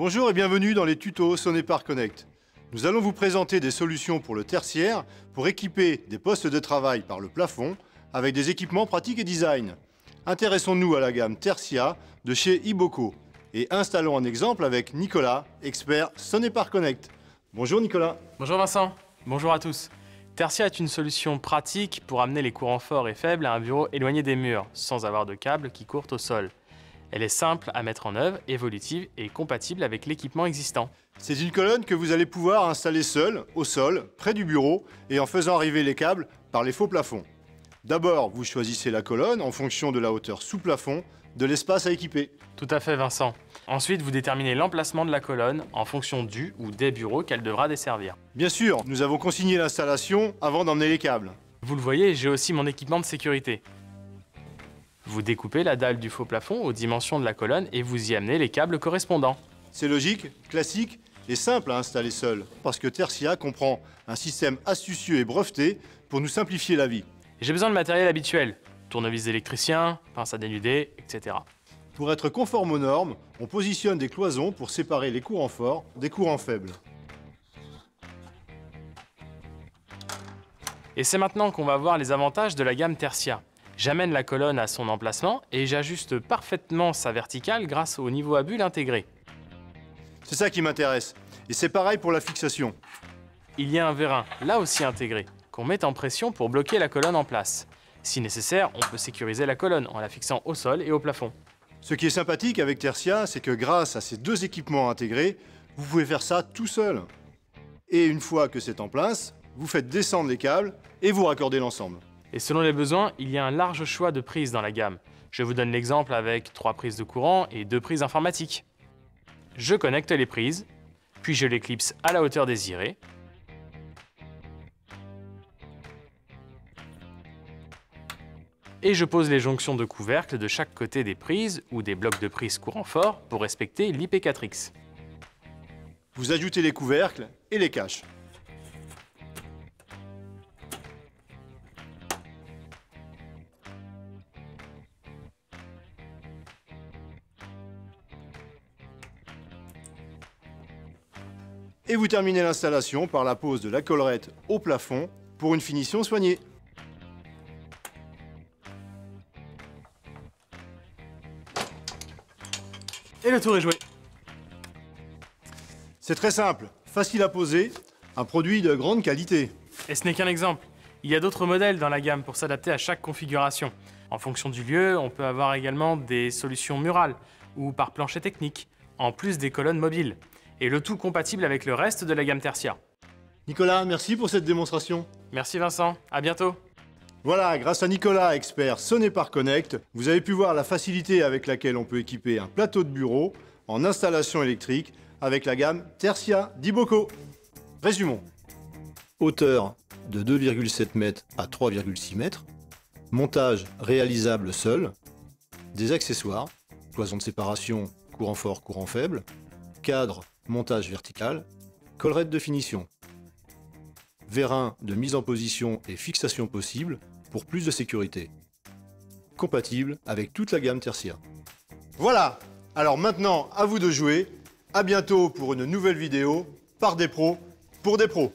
Bonjour et bienvenue dans les tutos Sonepar Connect. Nous allons vous présenter des solutions pour le tertiaire pour équiper des postes de travail par le plafond avec des équipements pratiques et design. Intéressons-nous à la gamme Tertia de chez Iboco et installons un exemple avec Nicolas, expert Sonepar Connect. Bonjour Nicolas. Bonjour Vincent, bonjour à tous. Tertia est une solution pratique pour amener les courants forts et faibles à un bureau éloigné des murs, sans avoir de câbles qui courent au sol. Elle est simple à mettre en œuvre, évolutive et compatible avec l'équipement existant. C'est une colonne que vous allez pouvoir installer seul, au sol, près du bureau et en faisant arriver les câbles par les faux plafonds. D'abord, vous choisissez la colonne en fonction de la hauteur sous plafond de l'espace à équiper. Tout à fait Vincent. Ensuite, vous déterminez l'emplacement de la colonne en fonction du ou des bureaux qu'elle devra desservir. Bien sûr, nous avons consigné l'installation avant d'emmener les câbles. Vous le voyez, j'ai aussi mon équipement de sécurité. Vous découpez la dalle du faux plafond aux dimensions de la colonne et vous y amenez les câbles correspondants. C'est logique, classique et simple à installer seul, parce que Tertia comprend un système astucieux et breveté pour nous simplifier la vie. J'ai besoin de matériel habituel, tournevis d'électricien, pince à dénuder, etc. Pour être conforme aux normes, on positionne des cloisons pour séparer les courants forts des courants faibles. Et c'est maintenant qu'on va voir les avantages de la gamme Tertia. J'amène la colonne à son emplacement et j'ajuste parfaitement sa verticale grâce au niveau à bulles intégré. C'est ça qui m'intéresse. Et c'est pareil pour la fixation. Il y a un vérin, là aussi intégré, qu'on met en pression pour bloquer la colonne en place. Si nécessaire, on peut sécuriser la colonne en la fixant au sol et au plafond. Ce qui est sympathique avec Tertia, c'est que grâce à ces deux équipements intégrés, vous pouvez faire ça tout seul. Et une fois que c'est en place, vous faites descendre les câbles et vous raccordez l'ensemble. Et selon les besoins, il y a un large choix de prises dans la gamme. Je vous donne l'exemple avec 3 prises de courant et 2 prises informatiques. Je connecte les prises, puis je les clipse à la hauteur désirée. Et je pose les jonctions de couvercle de chaque côté des prises ou des blocs de prise courant fort pour respecter l'IP4X. Vous ajoutez les couvercles et les caches. Et vous terminez l'installation par la pose de la collerette au plafond pour une finition soignée. Et le tour est joué. C'est très simple, facile à poser, un produit de grande qualité. Et ce n'est qu'un exemple. Il y a d'autres modèles dans la gamme pour s'adapter à chaque configuration. En fonction du lieu, on peut avoir également des solutions murales ou par plancher technique, en plus des colonnes mobiles. Et le tout compatible avec le reste de la gamme Tertia. Nicolas, merci pour cette démonstration. Merci Vincent, à bientôt. Voilà, grâce à Nicolas, expert Sonepar Connect, vous avez pu voir la facilité avec laquelle on peut équiper un plateau de bureau en installation électrique avec la gamme Tertia d'Iboco. Résumons. Hauteur de 2,7 m à 3,6 m. Montage réalisable seul. Des accessoires, cloison de séparation, courant fort, courant faible. Cadre, montage vertical. Collerette de finition. Vérin de mise en position et fixation possible pour plus de sécurité. Compatible avec toute la gamme Tertia. Voilà, alors maintenant à vous de jouer. À bientôt pour une nouvelle vidéo par des pros pour des pros.